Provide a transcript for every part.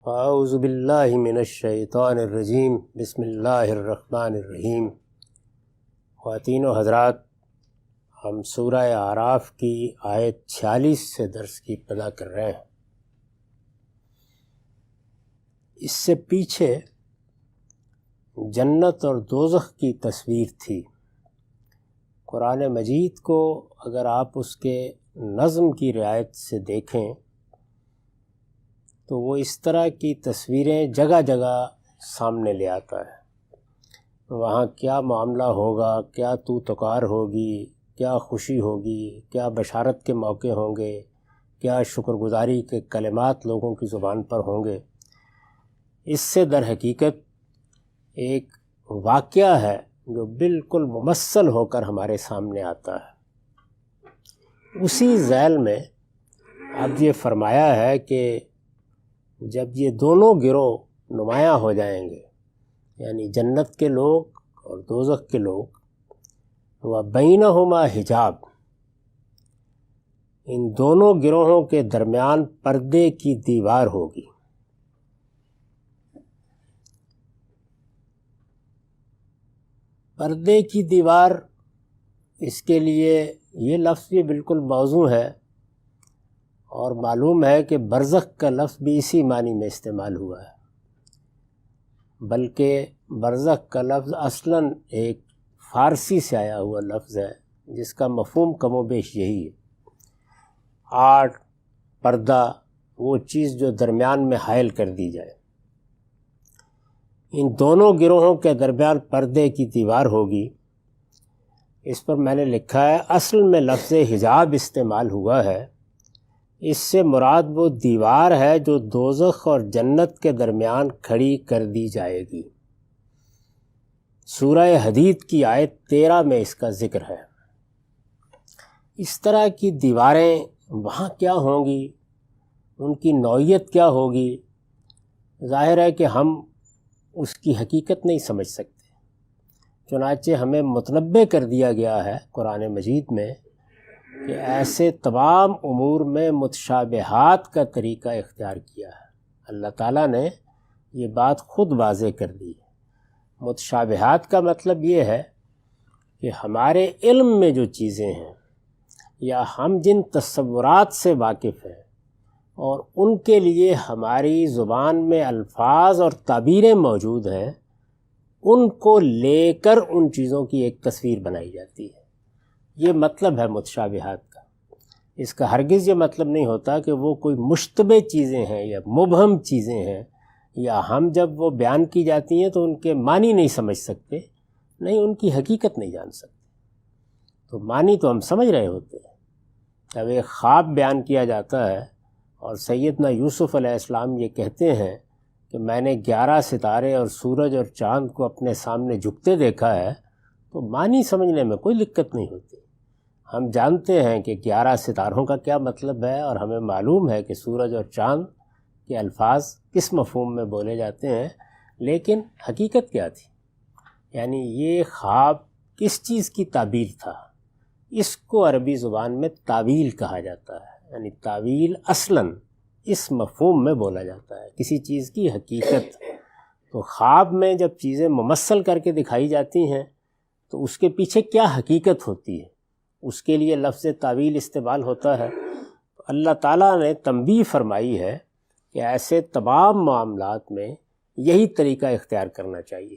اعوذ باللہ من الشیطان الرجیم، بسم اللہ الرحمن الرحیم۔ خواتین و حضرات، ہم سورہ اعراف کی آیت 46 سے درس کی ابتدا کر رہے ہیں۔ اس سے پیچھے جنت اور دوزخ کی تصویر تھی۔ قرآن مجید کو اگر آپ اس کے نظم کی رعایت سے دیکھیں تو وہ اس طرح کی تصویریں جگہ جگہ سامنے لے آتا ہے۔ وہاں کیا معاملہ ہوگا، کیا تو تکار ہوگی، کیا خوشی ہوگی، کیا بشارت کے موقع ہوں گے، کیا شکر گزاری کے کلمات لوگوں کی زبان پر ہوں گے۔ اس سے در حقیقت ایک واقعہ ہے جو بالکل ممثل ہو کر ہمارے سامنے آتا ہے۔ اسی ذیل میں اب یہ فرمایا ہے کہ جب یہ دونوں گروہ نمایاں ہو جائیں گے، یعنی جنت کے لوگ اور دوزخ کے لوگ، وَبَيْنَهُمَا حجاب، ان دونوں گروہوں کے درمیان پردے کی دیوار ہوگی۔ پردے کی دیوار، اس کے لیے یہ لفظ بھی بالکل موزوں ہے، اور معلوم ہے کہ برزخ کا لفظ بھی اسی معنی میں استعمال ہوا ہے، بلکہ برزخ کا لفظ اصلاً ایک فارسی سے آیا ہوا لفظ ہے جس کا مفہوم کم و بیش یہی ہے، آڑ، پردہ، وہ چیز جو درمیان میں حائل کر دی جائے۔ ان دونوں گروہوں کے درمیان پردے کی دیوار ہوگی۔ اس پر میں نے لکھا ہے اصل میں لفظ حجاب استعمال ہوا ہے، اس سے مراد وہ دیوار ہے جو دوزخ اور جنت کے درمیان کھڑی کر دی جائے گی۔ سورہ حدید کی آیت 13 میں اس کا ذکر ہے۔ اس طرح کی دیواریں وہاں کیا ہوں گی، ان کی نوعیت کیا ہوگی، ظاہر ہے کہ ہم اس کی حقیقت نہیں سمجھ سکتے، چنانچہ ہمیں متنبہ کر دیا گیا ہے قرآن مجید میں کہ ایسے تمام امور میں متشابہات کا طریقہ اختیار کیا ہے۔ اللہ تعالیٰ نے یہ بات خود واضح کر دی ہے۔ متشابہات کا مطلب یہ ہے کہ ہمارے علم میں جو چیزیں ہیں یا ہم جن تصورات سے واقف ہیں اور ان کے لیے ہماری زبان میں الفاظ اور تعبیریں موجود ہیں، ان کو لے کر ان چیزوں کی ایک تصویر بنائی جاتی ہے۔ یہ مطلب ہے متشابہات کا۔ اس کا ہرگز یہ مطلب نہیں ہوتا کہ وہ کوئی مشتبہ چیزیں ہیں یا مبہم چیزیں ہیں، یا ہم جب وہ بیان کی جاتی ہیں تو ان کے معنی نہیں سمجھ سکتے، نہیں، ان کی حقیقت نہیں جان سکتے۔ تو معنی تو ہم سمجھ رہے ہوتے ہیں۔ جب ایک خواب بیان کیا جاتا ہے اور سیدنا یوسف علیہ السلام یہ کہتے ہیں کہ میں نے 11 ستارے اور سورج اور چاند کو اپنے سامنے جھکتے دیکھا ہے، تو معنی سمجھنے میں کوئی دقت نہیں ہوتی۔ ہم جانتے ہیں کہ 11 ستاروں کا کیا مطلب ہے، اور ہمیں معلوم ہے کہ سورج اور چاند کے الفاظ کس مفہوم میں بولے جاتے ہیں، لیکن حقیقت کیا تھی، یعنی یہ خواب کس چیز کی تعبیر تھا، اس کو عربی زبان میں تعویل کہا جاتا ہے۔ یعنی تعویل اصلاً اس مفہوم میں بولا جاتا ہے، کسی چیز کی حقیقت۔ تو خواب میں جب چیزیں ممثل کر کے دکھائی جاتی ہیں تو اس کے پیچھے کیا حقیقت ہوتی ہے، اس کے لیے لفظ تعویل استعمال ہوتا ہے۔ اللہ تعالیٰ نے تنبیہ فرمائی ہے کہ ایسے تمام معاملات میں یہی طریقہ اختیار کرنا چاہیے۔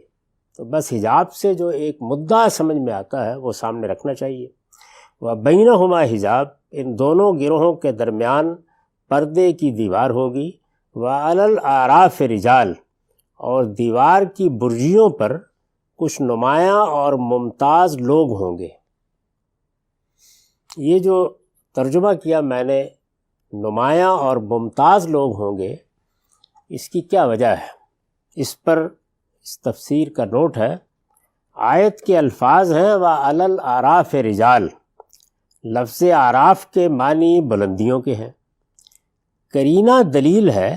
تو بس حجاب سے جو ایک مدعا سمجھ میں آتا ہے وہ سامنے رکھنا چاہیے۔ وَبَيْنَهُمَا حجاب، ان دونوں گروہوں کے درمیان پردے کی دیوار ہوگی۔ وَعَلَى الْأَعْرَافِ رِجَالٌ، اور دیوار کی برجیوں پر کچھ نمایاں اور ممتاز لوگ ہوں گے۔ یہ جو ترجمہ کیا میں نے، نمایاں اور ممتاز لوگ ہوں گے، اس کی کیا وجہ ہے؟ اس پر اس تفسیر کا نوٹ ہے۔ آیت کے الفاظ ہیں وَعَلَى الْأَعْرَافِ رِجَالٌ، لفظ اعراف کے معنی بلندیوں کے ہیں۔ قرینہ دلیل ہے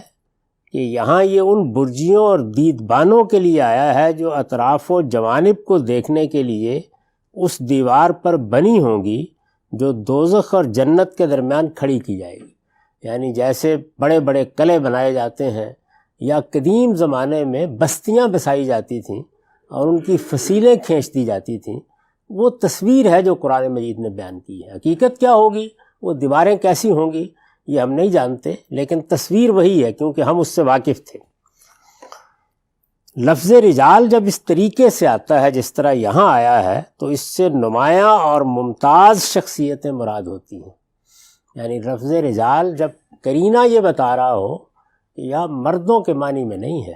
کہ یہاں یہ ان برجیوں اور دیدبانوں کے لیے آیا ہے جو اطراف و جوانب کو دیکھنے کے لیے اس دیوار پر بنی ہوں گی جو دوزخ اور جنت کے درمیان کھڑی کی جائے گی۔ یعنی جیسے بڑے بڑے قلعے بنائے جاتے ہیں یا قدیم زمانے میں بستیاں بسائی جاتی تھیں اور ان کی فصیلیں کھینچ دی جاتی تھیں، وہ تصویر ہے جو قرآن مجید نے بیان کی ہے۔ حقیقت کیا ہوگی، وہ دیواریں کیسی ہوں گی، یہ ہم نہیں جانتے، لیکن تصویر وہی ہے کیونکہ ہم اس سے واقف تھے۔ لفظ رجال جب اس طریقے سے آتا ہے جس طرح یہاں آیا ہے تو اس سے نمایاں اور ممتاز شخصیتیں مراد ہوتی ہیں۔ یعنی لفظ رجال جب کرینہ یہ بتا رہا ہو کہ یہاں مردوں کے معنی میں نہیں ہے،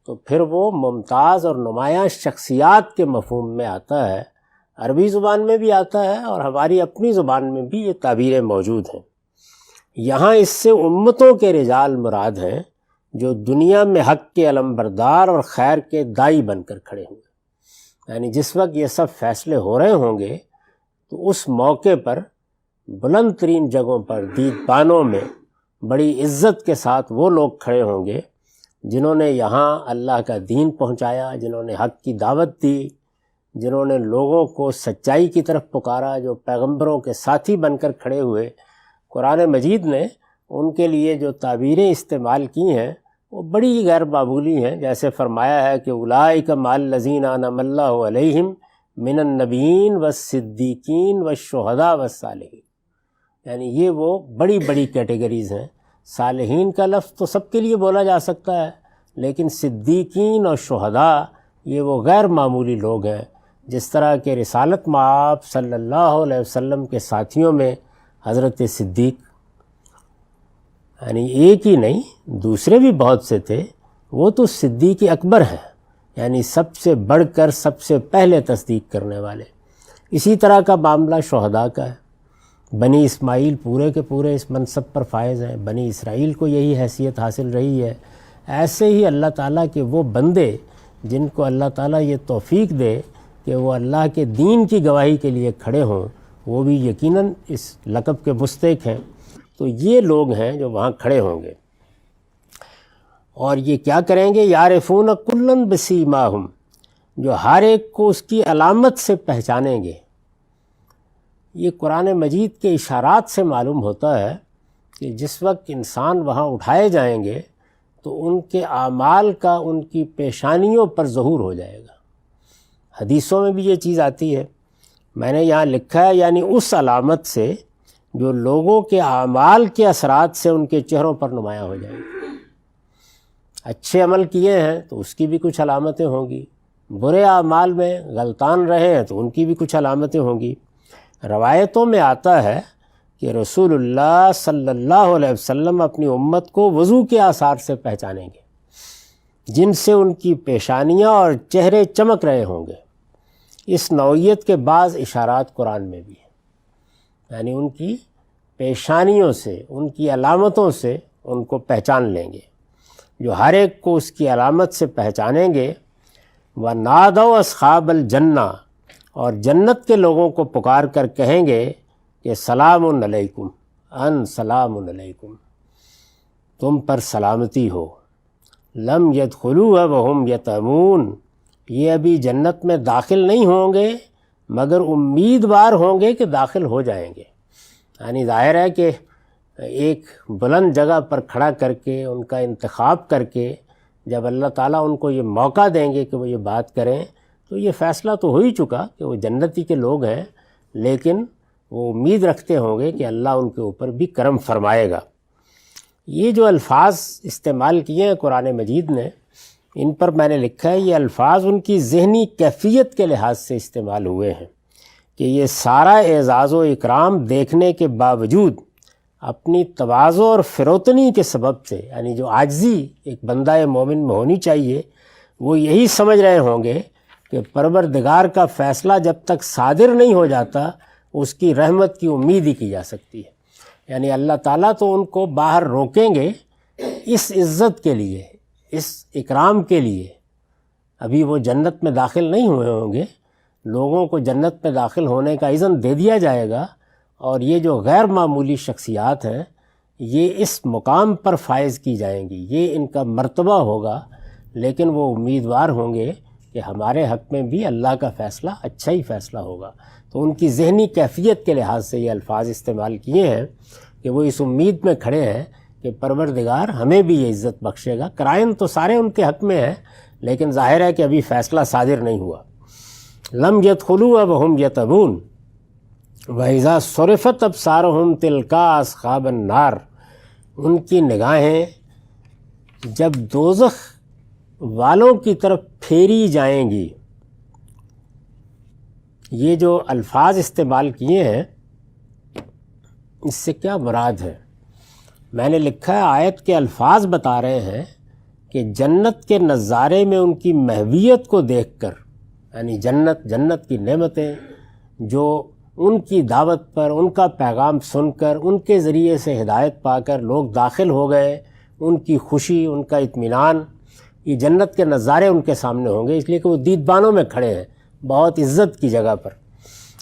تو پھر وہ ممتاز اور نمایاں شخصیات کے مفہوم میں آتا ہے۔ عربی زبان میں بھی آتا ہے اور ہماری اپنی زبان میں بھی یہ تعبیریں موجود ہیں۔ یہاں اس سے امتوں کے رجال مراد ہیں جو دنیا میں حق کے علمبردار اور خیر کے داعی بن کر کھڑے ہوئے۔ یعنی جس وقت یہ سب فیصلے ہو رہے ہوں گے تو اس موقع پر بلند ترین جگہوں پر دیدبانوں میں بڑی عزت کے ساتھ وہ لوگ کھڑے ہوں گے جنہوں نے یہاں اللہ کا دین پہنچایا، جنہوں نے حق کی دعوت دی، جنہوں نے لوگوں کو سچائی کی طرف پکارا، جو پیغمبروں کے ساتھی بن کر کھڑے ہوئے۔ قرآن مجید نے ان کے لیے جو تعبیریں استعمال کی ہیں وہ بڑی غیر معمولی ہیں، جیسے فرمایا ہے کہ اولئک مع الذین انعم اللہ علیہم من النبیین والصدیقین والشہداء والصالحین، یعنی یہ وہ بڑی بڑی کیٹیگریز ہیں۔ صالحین کا لفظ تو سب کے لیے بولا جا سکتا ہے، لیکن صدیقین اور شہداء یہ وہ غیر معمولی لوگ ہیں۔ جس طرح کہ رسالت مآب صلی اللہ علیہ وسلم کے ساتھیوں میں حضرت صدیق، یعنی ایک ہی نہیں دوسرے بھی بہت سے تھے، وہ تو صدیق اکبر ہیں، یعنی سب سے بڑھ کر سب سے پہلے تصدیق کرنے والے۔ اسی طرح کا معاملہ شہداء کا ہے۔ بنی اسماعیل پورے کے پورے اس منصب پر فائز ہیں، بنی اسرائیل کو یہی حیثیت حاصل رہی ہے۔ ایسے ہی اللہ تعالیٰ کے وہ بندے جن کو اللہ تعالیٰ یہ توفیق دے کہ وہ اللہ کے دین کی گواہی کے لیے کھڑے ہوں، وہ بھی یقیناً اس لقب کے مستحق ہیں۔ تو یہ لوگ ہیں جو وہاں کھڑے ہوں گے، اور یہ کیا کریں گے؟ یعرفون کلا بسیماہم، جو ہر ایک کو اس کی علامت سے پہچانیں گے۔ یہ قرآن مجید کے اشارات سے معلوم ہوتا ہے کہ جس وقت انسان وہاں اٹھائے جائیں گے تو ان کے اعمال کا ان کی پیشانیوں پر ظہور ہو جائے گا۔ حدیثوں میں بھی یہ چیز آتی ہے، میں نے یہاں لکھا ہے، یعنی اس علامت سے جو لوگوں کے اعمال کے اثرات سے ان کے چہروں پر نمایاں ہو جائے گی۔ اچھے عمل کیے ہیں تو اس کی بھی کچھ علامتیں ہوں گی، برے اعمال میں غلطان رہے ہیں تو ان کی بھی کچھ علامتیں ہوں گی۔ روایتوں میں آتا ہے کہ رسول اللہ صلی اللہ علیہ وسلم اپنی امت کو وضو کے آثار سے پہچانیں گے، جن سے ان کی پیشانیاں اور چہرے چمک رہے ہوں گے۔ اس نوعیت کے بعض اشارات قرآن میں بھی ہیں، یعنی ان کی پیشانیوں سے، ان کی علامتوں سے ان کو پہچان لیں گے۔ جو ہر ایک کو اس کی علامت سے پہچانیں گے۔ وَنَادَوْا أَصْحَابَ الْجَنَّةِ، اور جنت کے لوگوں کو پکار کر کہیں گے کہ سلام علیکم، ان سلام علیکم، تم پر سلامتی ہو۔ لم يدخلوها وهم يطمعون، یہ ابھی جنت میں داخل نہیں ہوں گے مگر امیدوار ہوں گے کہ داخل ہو جائیں گے۔ یعنی ظاہر ہے کہ ایک بلند جگہ پر کھڑا کر کے ان کا انتخاب کر کے جب اللہ تعالیٰ ان کو یہ موقع دیں گے کہ وہ یہ بات کریں تو یہ فیصلہ تو ہو ہی چکا کہ وہ جنتی کے لوگ ہیں، لیکن وہ امید رکھتے ہوں گے کہ اللہ ان کے اوپر بھی کرم فرمائے گا۔ یہ جو الفاظ استعمال کیے ہیں قرآن مجید نے، ان پر میں نے لکھا ہے یہ الفاظ ان کی ذہنی کیفیت کے لحاظ سے استعمال ہوئے ہیں کہ یہ سارا اعزاز و اکرام دیکھنے کے باوجود اپنی تواضع اور فروتنی کے سبب سے، یعنی جو عاجزی ایک بندہ مومن میں ہونی چاہیے، وہ یہی سمجھ رہے ہوں گے کہ پروردگار کا فیصلہ جب تک صادر نہیں ہو جاتا اس کی رحمت کی امید ہی کی جا سکتی ہے۔ یعنی اللہ تعالیٰ تو ان کو باہر روکیں گے اس عزت کے لیے، اس اکرام کے لیے۔ ابھی وہ جنت میں داخل نہیں ہوئے ہوں گے، لوگوں کو جنت میں داخل ہونے کا اذن دے دیا جائے گا، اور یہ جو غیر معمولی شخصیات ہیں یہ اس مقام پر فائز کی جائیں گی، یہ ان کا مرتبہ ہوگا، لیکن وہ امیدوار ہوں گے کہ ہمارے حق میں بھی اللہ کا فیصلہ اچھا ہی فیصلہ ہوگا۔ تو ان کی ذہنی کیفیت کے لحاظ سے یہ الفاظ استعمال کیے ہیں کہ وہ اس امید میں کھڑے ہیں کہ پروردگار ہمیں بھی یہ عزت بخشے گا۔ قرائن تو سارے ان کے حق میں ہے، لیکن ظاہر ہے کہ ابھی فیصلہ صادر نہیں ہوا۔ لم يدخلوا وهم يطمعون وَإِذَا صُرِفَتْ أَبْصَارُهُمْ تِلْقَاءَ أَصْحَابِ النَّارِ، ان کی نگاہیں جب دوزخ والوں کی طرف پھیری جائیں گی۔ یہ جو الفاظ استعمال کیے ہیں اس سے کیا مراد ہے؟ میں نے لکھا ہے آیت کے الفاظ بتا رہے ہیں کہ جنت کے نظارے میں ان کی محویت کو دیکھ کر، یعنی جنت کی نعمتیں جو ان کی دعوت پر، ان کا پیغام سن کر، ان کے ذریعے سے ہدایت پا کر لوگ داخل ہو گئے، ان کی خوشی، ان کا اطمینان، یہ جنت کے نظارے ان کے سامنے ہوں گے، اس لیے کہ وہ دیدبانوں میں کھڑے ہیں، بہت عزت کی جگہ پر۔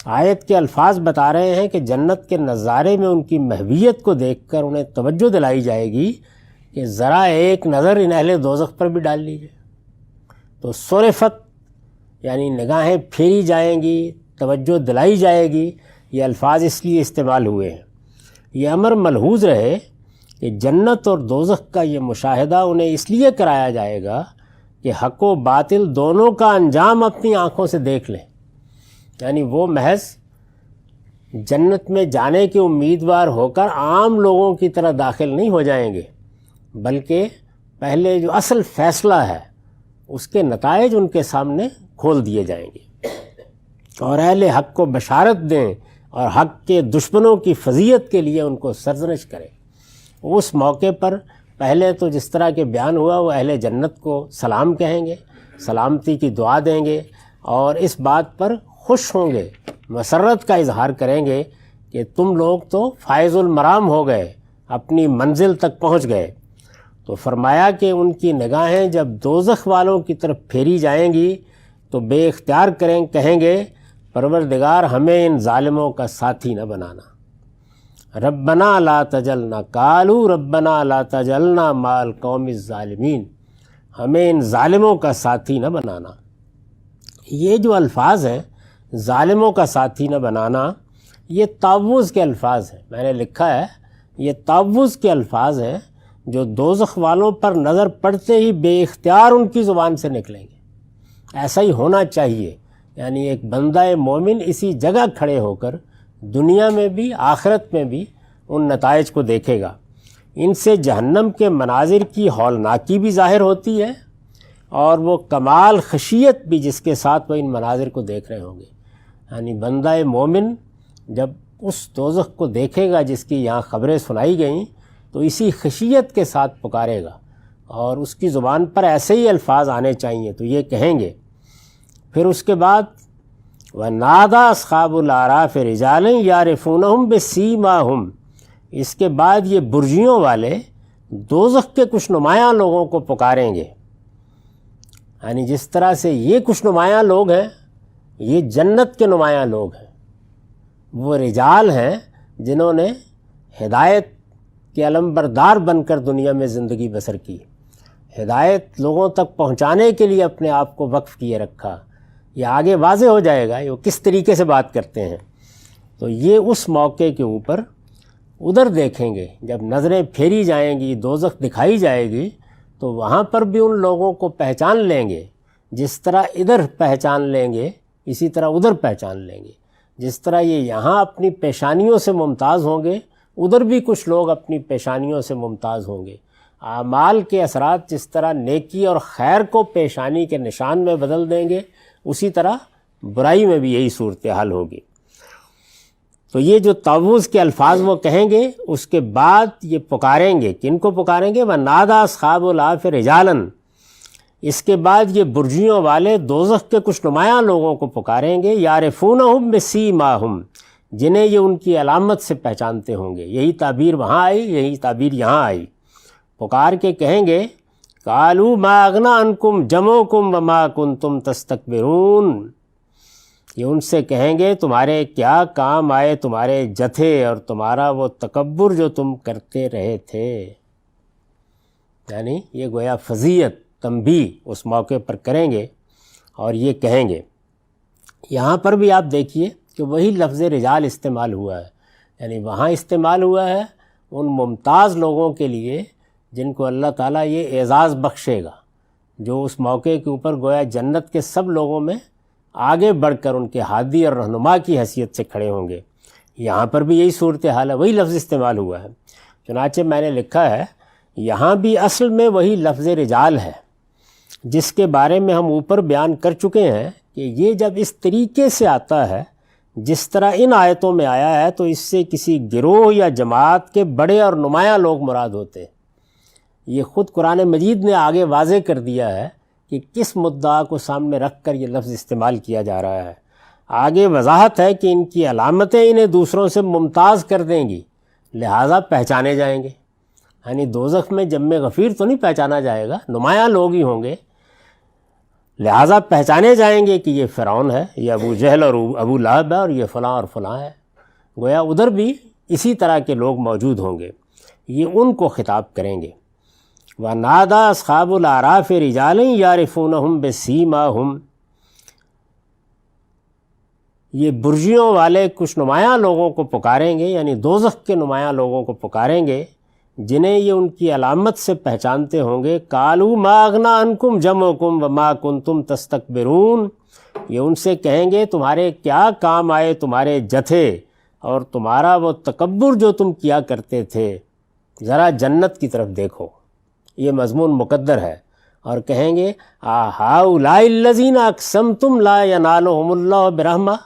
آیت کے الفاظ بتا رہے ہیں کہ جنت کے نظارے میں ان کی محویت کو دیکھ کر انہیں توجہ دلائی جائے گی کہ ذرا ایک نظر ان اہل دوزخ پر بھی ڈال لیجیے۔ تو صرفت یعنی نگاہیں پھیری جائیں گی، توجہ دلائی جائے گی، یہ الفاظ اس لیے استعمال ہوئے ہیں۔ یہ امر ملحوظ رہے کہ جنت اور دوزخ کا یہ مشاہدہ انہیں اس لیے کرایا جائے گا کہ حق و باطل دونوں کا انجام اپنی آنکھوں سے دیکھ لیں، یعنی وہ محض جنت میں جانے کے امیدوار ہو کر عام لوگوں کی طرح داخل نہیں ہو جائیں گے، بلکہ پہلے جو اصل فیصلہ ہے اس کے نتائج ان کے سامنے کھول دیے جائیں گے، اور اہل حق کو بشارت دیں اور حق کے دشمنوں کی فضیحت کے لیے ان کو سرزنش کریں۔ اس موقع پر پہلے تو جس طرح کے بیان ہوا وہ اہل جنت کو سلام کہیں گے، سلامتی کی دعا دیں گے، اور اس بات پر خوش ہوں گے، مسرت کا اظہار کریں گے کہ تم لوگ تو فائز المرام ہو گئے، اپنی منزل تک پہنچ گئے۔ تو فرمایا کہ ان کی نگاہیں جب دوزخ والوں کی طرف پھیری جائیں گی تو بے اختیار کہیں گے پروردگار ہمیں ان ظالموں کا ساتھی نہ بنانا۔ ربنا لا تجلنا، قالوا ربنا لا تجلنا مع القوم الظالمین، ہمیں ان ظالموں کا ساتھی نہ بنانا۔ یہ جو الفاظ ہیں ظالموں کا ساتھی نہ بنانا، یہ تعوذ کے الفاظ ہیں۔ میں نے لکھا ہے یہ تعوذ کے الفاظ ہیں جو دوزخ والوں پر نظر پڑتے ہی بے اختیار ان کی زبان سے نکلیں گے۔ ایسا ہی ہونا چاہیے، یعنی ایک بندہ مومن اسی جگہ کھڑے ہو کر دنیا میں بھی آخرت میں بھی ان نتائج کو دیکھے گا۔ ان سے جہنم کے مناظر کی ہولناکی بھی ظاہر ہوتی ہے، اور وہ کمال خشیت بھی جس کے ساتھ وہ ان مناظر کو دیکھ رہے ہوں گے۔ یعنی بندہ مومن جب اس دوزخ کو دیکھے گا جس کی یہاں خبریں سنائی گئیں تو اسی خشیت کے ساتھ پکارے گا، اور اس کی زبان پر ایسے ہی الفاظ آنے چاہیے، تو یہ کہیں گے۔ پھر اس کے بعد وَنَادَى أَصْحَابُ الْأَعْرَافِ رِجَالًا يَعْرِفُونَهُمْ بِسِيمَاهُمْ، اس کے بعد یہ برجیوں والے دوزخ کے کچھ نمایاں لوگوں کو پکاریں گے۔ یعنی جس طرح سے یہ کچھ نمایاں لوگ ہیں، یہ جنت کے نمایاں لوگ ہیں، وہ رجال ہیں جنہوں نے ہدایت کے علمبردار بن کر دنیا میں زندگی بسر کی، ہدایت لوگوں تک پہنچانے کے لیے اپنے آپ کو وقف کیے رکھا۔ یہ آگے واضح ہو جائے گا وہ کس طریقے سے بات کرتے ہیں۔ تو یہ اس موقع کے اوپر ادھر دیکھیں گے، جب نظریں پھیری جائیں گی، دوزخ دکھائی جائے گی، تو وہاں پر بھی ان لوگوں کو پہچان لیں گے، جس طرح ادھر پہچان لیں گے اسی طرح ادھر پہچان لیں گے۔ جس طرح یہ یہاں اپنی پیشانیوں سے ممتاز ہوں گے، ادھر بھی کچھ لوگ اپنی پیشانیوں سے ممتاز ہوں گے۔ اعمال کے اثرات جس طرح نیکی اور خیر کو پیشانی کے نشان میں بدل دیں گے، اسی طرح برائی میں بھی یہی صورتحال ہوگی۔ تو یہ جو تعوذ کے الفاظ وہ کہیں گے، اس کے بعد یہ پکاریں گے، کن کو پکاریں گے؟ وَنَادَى أَصْحَابُ الْأَعْرَافِ رِجَالًا، اس کے بعد یہ برجیوں والے دوزخ کے کچھ نمایاں لوگوں کو پکاریں گے، يَعْرِفُونَهُمْ بِسِيمَاهُمْ، جنہیں یہ ان کی علامت سے پہچانتے ہوں گے۔ یہی تعبیر وہاں آئی، یہی تعبیر یہاں آئی۔ پکار کے کہیں گے قَالُوا مَا أَغْنَىٰ عَنْكُمْ جَمْعُكُمْ وَمَا كُنْتُمْ تَسْتَكْبِرُونَ، یہ ان سے کہیں گے تمہارے کیا کام آئے تمہارے جتھے اور تمہارا وہ تکبر جو تم کرتے رہے تھے۔ یعنی یہ گویا فضیحت تنبیہ اس موقع پر کریں گے اور یہ کہیں گے۔ یہاں پر بھی آپ دیکھیے کہ وہی لفظ رجال استعمال ہوا ہے، یعنی وہاں استعمال ہوا ہے ان ممتاز لوگوں کے لیے جن کو اللہ تعالیٰ یہ اعزاز بخشے گا، جو اس موقع کے اوپر گویا جنت کے سب لوگوں میں آگے بڑھ کر ان کے ہادی اور رہنما کی حیثیت سے کھڑے ہوں گے۔ یہاں پر بھی یہی صورتحال ہے، وہی لفظ استعمال ہوا ہے۔ چنانچہ میں نے لکھا ہے یہاں بھی اصل میں وہی لفظ رجال ہے جس کے بارے میں ہم اوپر بیان کر چکے ہیں کہ یہ جب اس طریقے سے آتا ہے جس طرح ان آیتوں میں آیا ہے تو اس سے کسی گروہ یا جماعت کے بڑے اور نمایاں لوگ مراد ہوتے ہیں۔ یہ خود قرآن مجید نے آگے واضح کر دیا ہے کہ کس مدعا کو سامنے رکھ کر یہ لفظ استعمال کیا جا رہا ہے۔ آگے وضاحت ہے کہ ان کی علامتیں انہیں دوسروں سے ممتاز کر دیں گی، لہٰذا پہچانے جائیں گے۔ یعنی دوزخ میں جم غفیر تو نہیں پہچانا جائے گا، نمایاں لوگ ہی ہوں گے، لہٰذا پہچانے جائیں گے کہ یہ فرعون ہے، یہ ابو جہل اور ابو لہب ہے، اور یہ فلاں اور فلاں ہے۔ گویا ادھر بھی اسی طرح کے لوگ موجود ہوں گے، یہ ان کو خطاب کریں گے۔ وَنَادَى أَصْحَابُ الْأَعْرَافِ رِجَالًا يَعْرِفُونَهُم بِسِيمَاهُمْ، یہ برجیوں والے کچھ نمایاں لوگوں کو پکاریں گے، یعنی دوزخ کے نمایاں لوگوں کو پکاریں گے جنہیں یہ ان کی علامت سے پہچانتے ہوں گے۔ قَالُوا مَا أَغْنَىٰ عَنْكُمْ جَمْعُكُمْ وَمَا كُنْتُمْ تَسْتَكْبِرُونَ، یہ ان سے کہیں گے تمہارے کیا کام آئے تمہارے جتھے اور تمہارا وہ تکبر جو تم کیا کرتے تھے، ذرا جنت کی طرف دیکھو۔ یہ مضمون مقدر ہے، اور کہیں گے هَٰؤُلَاءِ الَّذِينَ أَقْسَمْتُمْ لَا يَنَالُهُمُ اللَّهُ بِرَحْمَةٍ،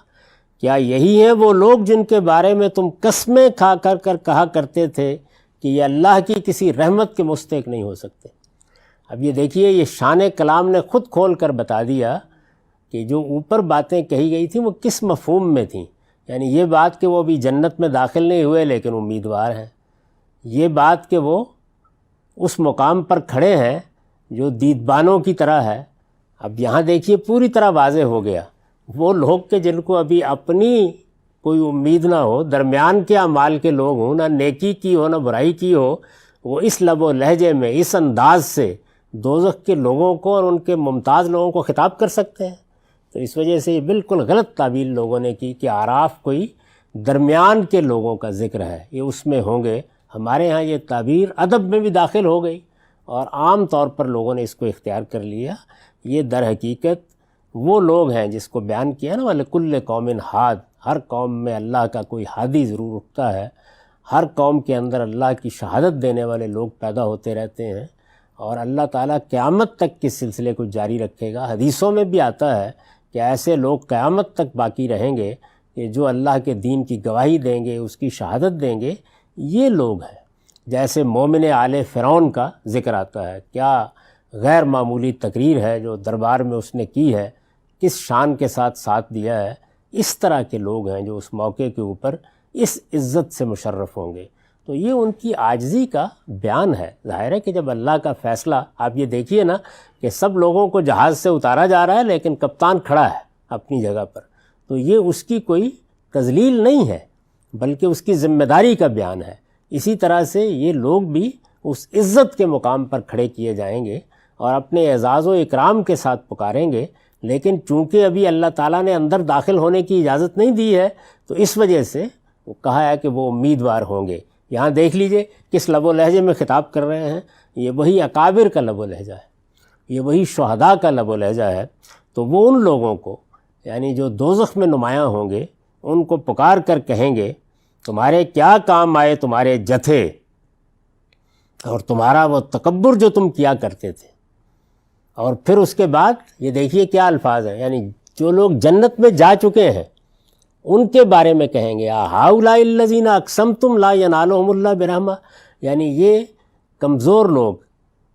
کیا یہی ہیں وہ لوگ جن کے بارے میں تم قسمیں کھا کر کہا کرتے تھے کہ یہ اللہ کی کسی رحمت کے مستحق نہیں ہو سکتے۔ اب یہ دیکھیے، یہ شان کلام نے خود کھول کر بتا دیا کہ جو اوپر باتیں کہی گئی تھیں وہ کس مفہوم میں تھیں۔ یعنی یہ بات کہ وہ ابھی جنت میں داخل نہیں ہوئے لیکن امیدوار ہیں، یہ بات کہ وہ اس مقام پر کھڑے ہیں جو دیدبانوں کی طرح ہے۔ اب یہاں دیکھیے پوری طرح واضح ہو گیا، وہ لوگ کہ جن کو ابھی اپنی کوئی امید نہ ہو، درمیان کے اعمال کے لوگ ہوں، نہ نیکی کی ہو نہ برائی کی ہو، وہ اس لب و لہجے میں اس انداز سے دوزخ کے لوگوں کو اور ان کے ممتاز لوگوں کو خطاب کر سکتے ہیں۔ تو اس وجہ سے یہ بالکل غلط تعبیر لوگوں نے کی کہ اعراف کوئی درمیان کے لوگوں کا ذکر ہے، یہ اس میں ہوں گے۔ ہمارے ہاں یہ تعبیر ادب میں بھی داخل ہو گئی اور عام طور پر لوگوں نے اس کو اختیار کر لیا۔ یہ در حقیقت وہ لوگ ہیں جس کو بیان کیا نا، وَلِكُلِّ قَوْمٍ ہاد، ہر قوم میں اللہ کا کوئی ہادی ضرور اٹھتا ہے، ہر قوم کے اندر اللہ کی شہادت دینے والے لوگ پیدا ہوتے رہتے ہیں، اور اللہ تعالیٰ قیامت تک کے سلسلے کو جاری رکھے گا۔ حدیثوں میں بھی آتا ہے کہ ایسے لوگ قیامت تک باقی رہیں گے کہ جو اللہ کے دین کی گواہی دیں گے، اس کی شہادت دیں گے، یہ لوگ ہیں۔ جیسے مومن آل فرعون کا ذکر آتا ہے، کیا غیر معمولی تقریر ہے جو دربار میں اس نے کی ہے، کس شان کے ساتھ دیا ہے۔ اس طرح کے لوگ ہیں جو اس موقع کے اوپر اس عزت سے مشرف ہوں گے۔ تو یہ ان کی عاجزی کا بیان ہے۔ ظاہر ہے کہ جب اللہ کا فیصلہ، آپ یہ دیکھیے نا کہ سب لوگوں کو جہاز سے اتارا جا رہا ہے لیکن کپتان کھڑا ہے اپنی جگہ پر، تو یہ اس کی کوئی تذلیل نہیں ہے بلکہ اس کی ذمہ داری کا بیان ہے۔ اسی طرح سے یہ لوگ بھی اس عزت کے مقام پر کھڑے کیے جائیں گے اور اپنے اعزاز و اکرام کے ساتھ پکاریں گے، لیکن چونکہ ابھی اللہ تعالیٰ نے اندر داخل ہونے کی اجازت نہیں دی ہے تو اس وجہ سے وہ کہا ہے کہ وہ امیدوار ہوں گے۔ یہاں دیکھ لیجئے کس لب و لہجے میں خطاب کر رہے ہیں، یہ وہی اکابر کا لب و لہجہ ہے، یہ وہی شہداء کا لب و لہجہ ہے۔ تو وہ ان لوگوں کو، یعنی جو دوزخ میں نمایاں ہوں گے، ان کو پکار کر کہیں گے تمہارے کیا کام آئے تمہارے جتھے اور تمہارا وہ تکبر جو تم کیا کرتے تھے۔ اور پھر اس کے بعد یہ دیکھیے کیا الفاظ ہیں، یعنی جو لوگ جنت میں جا چکے ہیں ان کے بارے میں کہیں گے ہؤلاء الذین اقسمتم لا ینالہم اللہ برحمہ، یعنی یہ کمزور لوگ،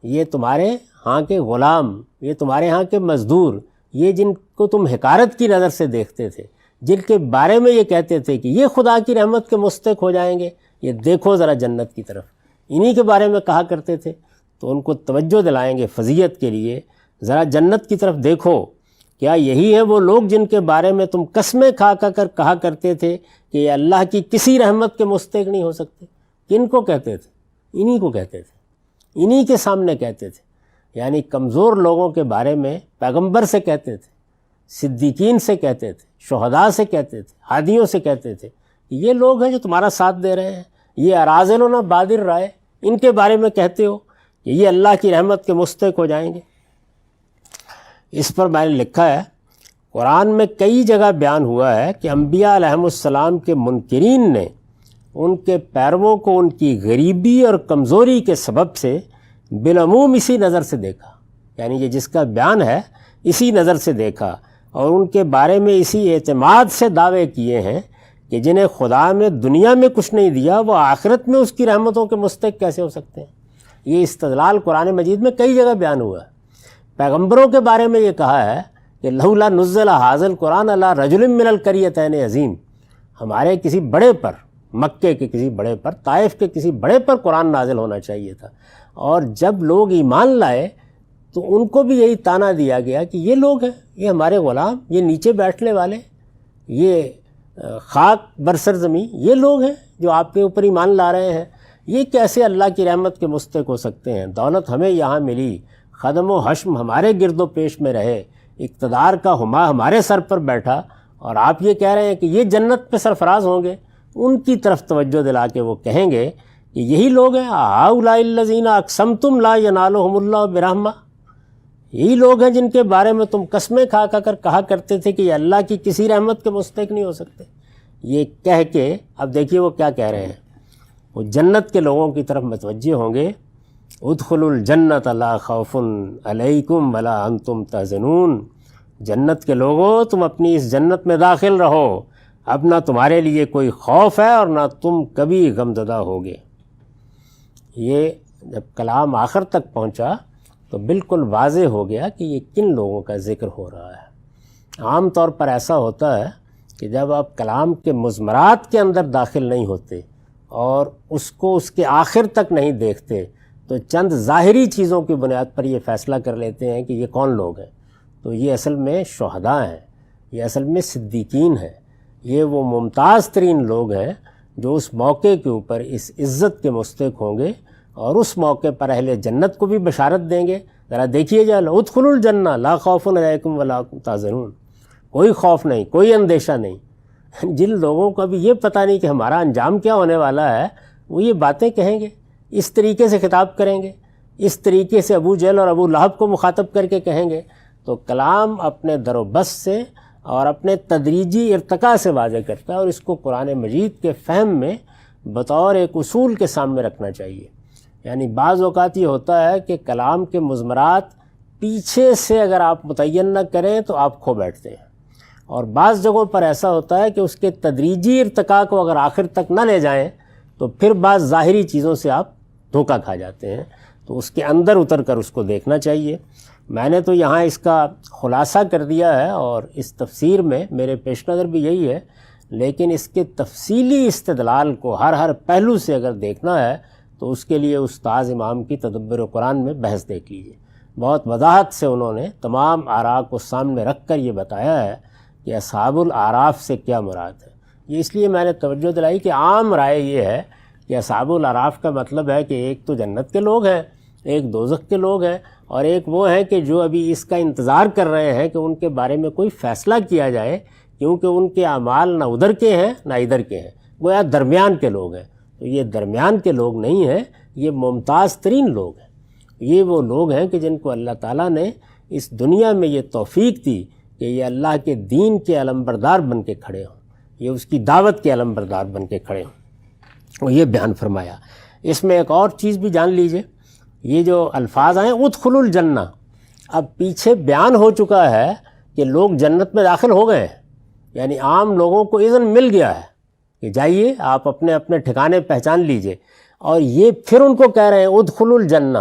یہ تمہارے ہاں کے غلام، یہ تمہارے ہاں کے مزدور، یہ جن کو تم حقارت کی نظر سے دیکھتے تھے، جن کے بارے میں یہ کہتے تھے کہ یہ خدا کی رحمت کے مستحق ہو جائیں گے، یہ دیکھو ذرا جنت کی طرف، انہی کے بارے میں کہا کرتے تھے۔ تو ان کو توجہ دلائیں گے فضیلت کے لیے، ذرا جنت کی طرف دیکھو، کیا یہی ہیں وہ لوگ جن کے بارے میں تم قسمیں کھا کر کہا کرتے تھے کہ یہ اللہ کی کسی رحمت کے مستحق نہیں ہو سکتے؟ کن کو کہتے تھے؟ انہی کو کہتے تھے، انہی کے سامنے کہتے تھے، یعنی کمزور لوگوں کے بارے میں پیغمبر سے کہتے تھے، صدیقین سے کہتے تھے، شہداء سے کہتے تھے، ہادیوں سے کہتے تھے، یہ لوگ ہیں جو تمہارا ساتھ دے رہے ہیں، یہ اراذلنا بادر رائے، ان کے بارے میں کہتے ہو کہ یہ اللہ کی رحمت کے مستحق ہو جائیں گے۔ اس پر میں نے لکھا ہے قرآن میں کئی جگہ بیان ہوا ہے کہ انبیاء علیہم السلام کے منکرین نے ان کے پیرووں کو ان کی غریبی اور کمزوری کے سبب سے بالعموم اسی نظر سے دیکھا، یعنی یہ جس کا بیان ہے اسی نظر سے دیکھا، اور ان کے بارے میں اسی اعتماد سے دعوے کیے ہیں کہ جنہیں خدا نے دنیا میں کچھ نہیں دیا وہ آخرت میں اس کی رحمتوں کے مستحق کیسے ہو سکتے ہیں۔ یہ استدلال قرآن مجید میں کئی جگہ بیان ہوا ہے۔ پیغمبروں کے بارے میں یہ کہا ہے کہ لولا نزل ھذا القرآن علی رجل من القریتین عظیم، ہمارے کسی بڑے پر، مکے کے کسی بڑے پر، طائف کے کسی بڑے پر قرآن نازل ہونا چاہیے تھا۔ اور جب لوگ ایمان لائے تو ان کو بھی یہی طعنہ دیا گیا کہ یہ لوگ ہیں، یہ ہمارے غلام، یہ نیچے بیٹھنے والے، یہ خاک برسر زمین، یہ لوگ ہیں جو آپ کے اوپر ایمان لا رہے ہیں، یہ کیسے اللہ کی رحمت کے مستحق ہو سکتے ہیں؟ دولت ہمیں یہاں ملی، خدم و حشم ہمارے گرد و پیش میں رہے، اقتدار کا ہما ہمارے سر پر بیٹھا، اور آپ یہ کہہ رہے ہیں کہ یہ جنت پہ سرفراز ہوں گے۔ ان کی طرف توجہ دلا کے وہ کہیں گے کہ یہی لوگ ہیں، ہؤلاء الذین اقسمتم لا ینالھم اللہ برحمہ، یہی لوگ ہیں جن کے بارے میں تم قسمیں کھا کر کہا کرتے تھے کہ یہ اللہ کی کسی رحمت کے مستحق نہیں ہو سکتے۔ یہ کہہ کے اب دیکھیے وہ کیا کہہ رہے ہیں، وہ جنت کے لوگوں کی طرف متوجہ ہوں گے، ادخلوا الجنت لا خوف علیکم ولا انتم تحزنون، جنت کے لوگوں تم اپنی اس جنت میں داخل رہو، اب نہ تمہارے لیے کوئی خوف ہے اور نہ تم کبھی غمزدہ ہوگے۔ یہ جب کلام آخر تک پہنچا تو بالکل واضح ہو گیا کہ یہ کن لوگوں کا ذکر ہو رہا ہے۔ عام طور پر ایسا ہوتا ہے کہ جب آپ کلام کے مضمرات کے اندر داخل نہیں ہوتے اور اس کو اس کے آخر تک نہیں دیکھتے تو چند ظاہری چیزوں کی بنیاد پر یہ فیصلہ کر لیتے ہیں کہ یہ کون لوگ ہیں۔ تو یہ اصل میں شہداء ہیں، یہ اصل میں صدیقین ہیں، یہ وہ ممتاز ترین لوگ ہیں جو اس موقع کے اوپر اس عزت کے مستحق ہوں گے، اور اس موقع پر اہل جنت کو بھی بشارت دیں گے۔ ذرا دیکھیے جا ادخلوا الجنہ لا خوف علیکم ولا انتم تحزنون، کوئی خوف نہیں، کوئی اندیشہ نہیں۔ جن لوگوں کو ابھی یہ پتہ نہیں کہ ہمارا انجام کیا ہونے والا ہے، وہ یہ باتیں کہیں گے، اس طریقے سے خطاب کریں گے، اس طریقے سے ابو جہل اور ابو لہب کو مخاطب کر کے کہیں گے۔ تو کلام اپنے در و بس سے اور اپنے تدریجی ارتقاء سے واضح کرتا ہے، اور اس کو قرآن مجید کے فہم میں بطور ایک اصول کے سامنے رکھنا چاہیے۔ یعنی بعض اوقات یہ ہوتا ہے کہ کلام کے مضمرات پیچھے سے اگر آپ متعین نہ کریں تو آپ کھو بیٹھتے ہیں، اور بعض جگہوں پر ایسا ہوتا ہے کہ اس کے تدریجی ارتقاء کو اگر آخر تک نہ لے جائیں تو پھر بعض ظاہری چیزوں سے آپ دھوکہ کھا جاتے ہیں۔ تو اس کے اندر اتر کر اس کو دیکھنا چاہیے۔ میں نے تو یہاں اس کا خلاصہ کر دیا ہے، اور اس تفسیر میں میرے پیش نظر بھی یہی ہے، لیکن اس کے تفصیلی استدلال کو ہر پہلو سے اگر دیکھنا ہے تو اس کے لیے استاذ امام کی تدبر قرآن میں بحث دیکھ لیجیے۔ بہت وضاحت سے انہوں نے تمام آراء کو سامنے رکھ کر یہ بتایا ہے کہ اصحاب الاعراف سے کیا مراد ہے۔ یہ اس لیے میں نے توجہ دلائی کہ عام رائے یہ ہے کہ اصحاب الاعراف کا مطلب ہے کہ ایک تو جنت کے لوگ ہیں، ایک دوزخ کے لوگ ہیں، اور ایک وہ ہیں کہ جو ابھی اس کا انتظار کر رہے ہیں کہ ان کے بارے میں کوئی فیصلہ کیا جائے، کیونکہ ان کے اعمال نہ ادھر کے ہیں نہ ادھر کے ہیں، گویا درمیان کے لوگ ہیں۔ تو یہ درمیان کے لوگ نہیں ہیں، یہ ممتاز ترین لوگ ہیں۔ یہ وہ لوگ ہیں کہ جن کو اللہ تعالیٰ نے اس دنیا میں یہ توفیق دی کہ یہ اللہ کے دین کے علمبردار بن کے کھڑے ہوں، یہ اس کی دعوت کے علمبردار بن کے کھڑے ہوں، وہ یہ بیان فرمایا۔ اس میں ایک اور چیز بھی جان لیجئے، یہ جو الفاظ آئے ادخلوا الجنہ، اب پیچھے بیان ہو چکا ہے کہ لوگ جنت میں داخل ہو گئے ہیں، یعنی عام لوگوں کو اذن مل گیا ہے کہ جائیے آپ اپنے اپنے ٹھکانے پہچان لیجئے، اور یہ پھر ان کو کہہ رہے ہیں ادخلوا الجنہ۔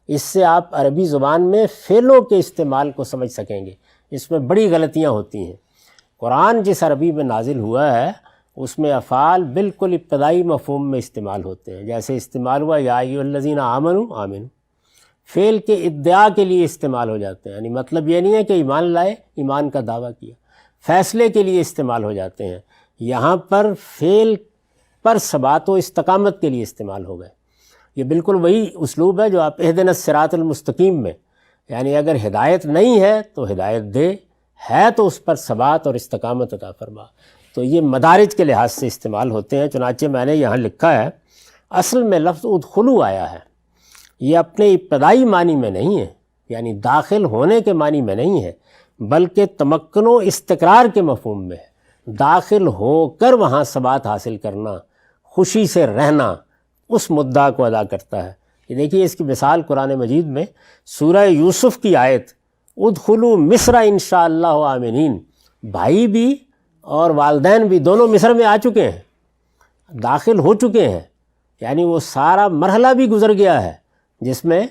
اس سے آپ عربی زبان میں فعلوں کے استعمال کو سمجھ سکیں گے، اس میں بڑی غلطیاں ہوتی ہیں۔ قرآن جس عربی میں نازل ہوا ہے اس میں افعال بالکل ابتدائی مفہوم میں استعمال ہوتے ہیں، جیسے استعمال ہوا یا ایھا الذین آمنوا آمنوا، فعل کے ادعا کے لیے استعمال ہو جاتے ہیں، یعنی مطلب یہ نہیں ہے کہ ایمان لائے، ایمان کا دعویٰ کیا، فیصلے کے لیے استعمال ہو جاتے ہیں۔ یہاں پر فعل پر ثبات و استقامت کے لیے استعمال ہو گئے۔ یہ بالکل وہی اسلوب ہے جو آپ اہدنا الصراط المستقیم میں، یعنی اگر ہدایت نہیں ہے تو ہدایت دے، ہے تو اس پر ثبات اور استقامت عطا فرما۔ تو یہ مدارج کے لحاظ سے استعمال ہوتے ہیں. چنانچہ میں نے یہاں لکھا ہے اصل میں لفظ ادخلوا آیا ہے، یہ اپنے ابتدائی معنی میں نہیں ہے، یعنی داخل ہونے کے معنی میں نہیں ہے، بلکہ تمکن و استقرار کے مفہوم میں ہے. داخل ہو کر وہاں ثبات حاصل کرنا، خوشی سے رہنا، اس مدعا کو ادا کرتا ہے. یہ دیکھیے اس کی مثال قرآن مجید میں سورہ یوسف کی آیت ادخلوا مصر انشاءاللہ آمنین، بھائی بھی اور والدین بھی دونوں مصر میں آ چکے ہیں، داخل ہو چکے ہیں، یعنی وہ سارا مرحلہ بھی گزر گیا ہے جس میں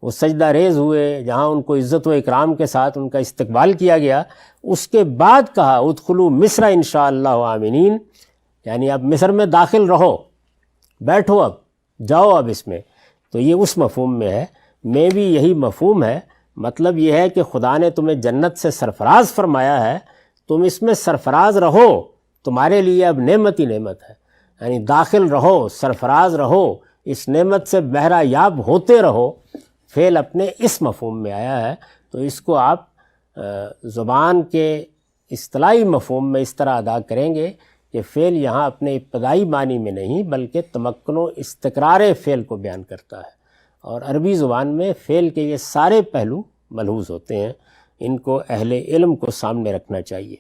وہ سجدہ ریز ہوئے، جہاں ان کو عزت و اکرام کے ساتھ ان کا استقبال کیا گیا. اس کے بعد کہا ادخلوا مصر انشاءاللہ آمنین، یعنی اب مصر میں داخل رہو، بیٹھو، اب جاؤ اب اس میں. تو یہ اس مفہوم میں ہے. میں بھی یہی مفہوم ہے. مطلب یہ ہے کہ خدا نے تمہیں جنت سے سرفراز فرمایا ہے، تم اس میں سرفراز رہو، تمہارے لیے اب نعمت ہی نعمت ہے. یعنی داخل رہو، سرفراز رہو، اس نعمت سے بہرہ یاب ہوتے رہو. فعل اپنے اس مفہوم میں آیا ہے. تو اس کو آپ زبان کے اصطلاحی مفہوم میں اس طرح ادا کریں گے کہ فعل یہاں اپنے ابتدائی معنی میں نہیں بلکہ تمکن و استقرار فعل کو بیان کرتا ہے. اور عربی زبان میں فعل کے یہ سارے پہلو ملحوظ ہوتے ہیں، ان کو اہل علم کو سامنے رکھنا چاہیے.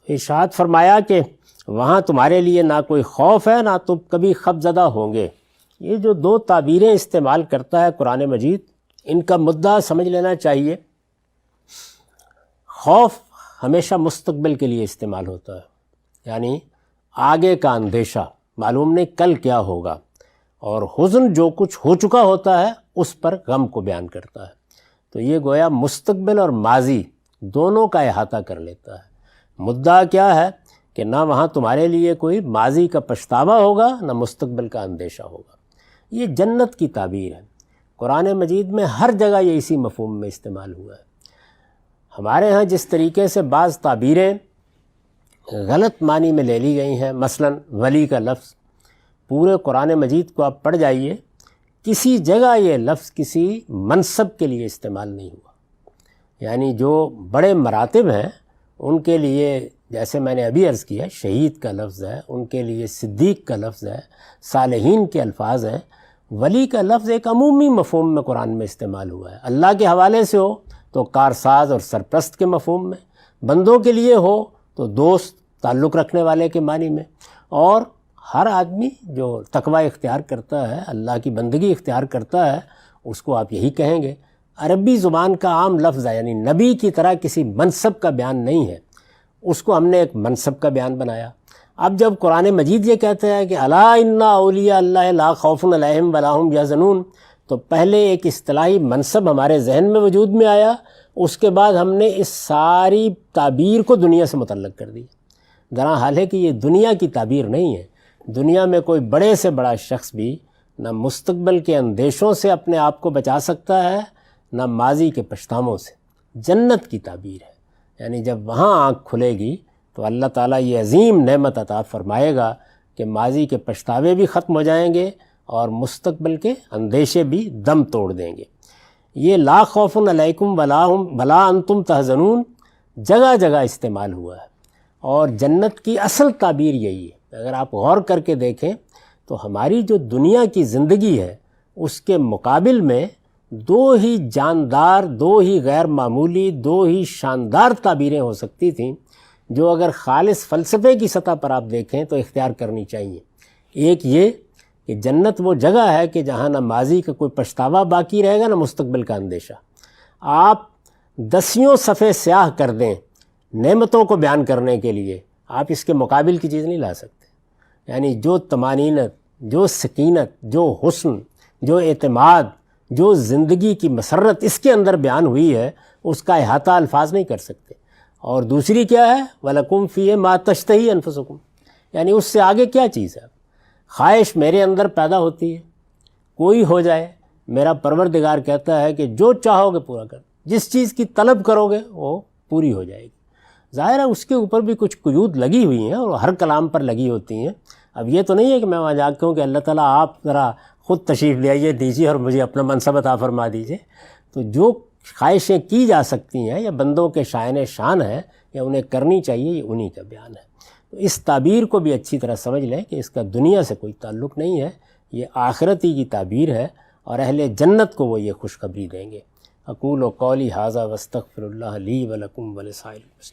ارشاد فرمایا کہ وہاں تمہارے لیے نہ کوئی خوف ہے نہ تم کبھی خوفزدہ ہوں گے. یہ جو دو تعبیریں استعمال کرتا ہے قرآن مجید، ان کا مدعا سمجھ لینا چاہیے. خوف ہمیشہ مستقبل کے لیے استعمال ہوتا ہے، یعنی آگے کا اندیشہ، معلوم نہیں کل کیا ہوگا. اور حزن جو کچھ ہو چکا ہوتا ہے اس پر غم کو بیان کرتا ہے. تو یہ گویا مستقبل اور ماضی دونوں کا احاطہ کر لیتا ہے. مدعا کیا ہے کہ نہ وہاں تمہارے لیے کوئی ماضی کا پچھتاوا ہوگا نہ مستقبل کا اندیشہ ہوگا. یہ جنت کی تعبیر ہے. قرآن مجید میں ہر جگہ یہ اسی مفہوم میں استعمال ہوا ہے. ہمارے ہاں جس طریقے سے بعض تعبیریں غلط معنی میں لے لی گئی ہیں، مثلا ولی کا لفظ، پورے قرآن مجید کو آپ پڑھ جائیے، کسی جگہ یہ لفظ کسی منصب کے لیے استعمال نہیں ہوا. یعنی جو بڑے مراتب ہیں ان کے لیے، جیسے میں نے ابھی عرض کیا، شہید کا لفظ ہے، ان کے لیے صدیق کا لفظ ہے، صالحین کے الفاظ ہیں. ولی کا لفظ ایک عمومی مفہوم میں قرآن میں استعمال ہوا ہے. اللہ کے حوالے سے ہو تو کارساز اور سرپرست کے مفہوم میں، بندوں کے لیے ہو تو دوست، تعلق رکھنے والے کے معنی میں. اور ہر آدمی جو تقوی اختیار کرتا ہے، اللہ کی بندگی اختیار کرتا ہے، اس کو آپ یہی کہیں گے. عربی زبان کا عام لفظ ہے، یعنی نبی کی طرح کسی منصب کا بیان نہیں ہے، اس کو ہم نے ایک منصب کا بیان بنایا. اب جب قرآن مجید یہ کہتا ہے کہ الا ان اولیاء اللہ لا خوف علیہم ولا هم یحزنون، تو پہلے ایک اصطلاحی منصب ہمارے ذہن میں وجود میں آیا، اس کے بعد ہم نے اس ساری تعبیر کو دنیا سے متعلق کر دیا. درا حال ہے کہ یہ دنیا کی تعبیر نہیں ہے. دنیا میں کوئی بڑے سے بڑا شخص بھی نہ مستقبل کے اندیشوں سے اپنے آپ کو بچا سکتا ہے نہ ماضی کے پچھتاووں سے. جنت کی تعبیر ہے، یعنی جب وہاں آنکھ کھلے گی تو اللہ تعالیٰ یہ عظیم نعمت عطا فرمائے گا کہ ماضی کے پچھتاوے بھی ختم ہو جائیں گے اور مستقبل کے اندیشے بھی دم توڑ دیں گے. یہ لا خوف علیکم ولا انتم تحزنون جگہ جگہ استعمال ہوا ہے. اور جنت کی اصل تعبیر یہی ہے. اگر آپ غور کر کے دیکھیں تو ہماری جو دنیا کی زندگی ہے اس کے مقابل میں دو ہی جاندار، دو ہی غیر معمولی، دو ہی شاندار تعبیریں ہو سکتی تھیں جو اگر خالص فلسفے کی سطح پر آپ دیکھیں تو اختیار کرنی چاہیے. ایک یہ کہ جنت وہ جگہ ہے کہ جہاں نہ ماضی کا کوئی پچھتاوا باقی رہے گا نہ مستقبل کا اندیشہ. آپ 10 صفحے سیاہ کر دیں نعمتوں کو بیان کرنے کے لیے، آپ اس کے مقابل کی چیز نہیں لا سکتے. یعنی جو طمانینت، جو سکینت، جو حسن، جو اعتماد، جو زندگی کی مسرت اس کے اندر بیان ہوئی ہے، اس کا احاطہ الفاظ نہیں کر سکتے. اور دوسری کیا ہے؟ وَلَكُمْ فِيهِ مَا تَشْتَهِي أَنفُسُكُمْ، یعنی اس سے آگے کیا چیز ہے؟ خواہش میرے اندر پیدا ہوتی ہے، کوئی ہو جائے، میرا پروردگار کہتا ہے کہ جو چاہو گے پورا کر، جس چیز کی طلب کرو گے وہ پوری ہو جائے گی. ظاہر ہے اس کے اوپر بھی کچھ قیود لگی ہوئی ہیں اور ہر کلام پر لگی ہوتی ہیں. اب یہ تو نہیں ہے کہ میں وہاں جا کے ہوں کہ اللہ تعالیٰ آپ ذرا خود تشریف لے آئیے دیجیے اور مجھے اپنا منصب عطا فرما دیجیے. تو جو خواہشیں کی جا سکتی ہیں یا بندوں کے شائن شان ہیں یا انہیں کرنی چاہیے، یہ انہی کا بیان ہے. اس تعبیر کو بھی اچھی طرح سمجھ لیں کہ اس کا دنیا سے کوئی تعلق نہیں ہے، یہ آخرتی کی تعبیر ہے، اور اہل جنت کو وہ یہ خوشخبری دیں گے۔ اقول قولی ھذا واستغفر اللہ لی ولکم ولسائر المسلمین۔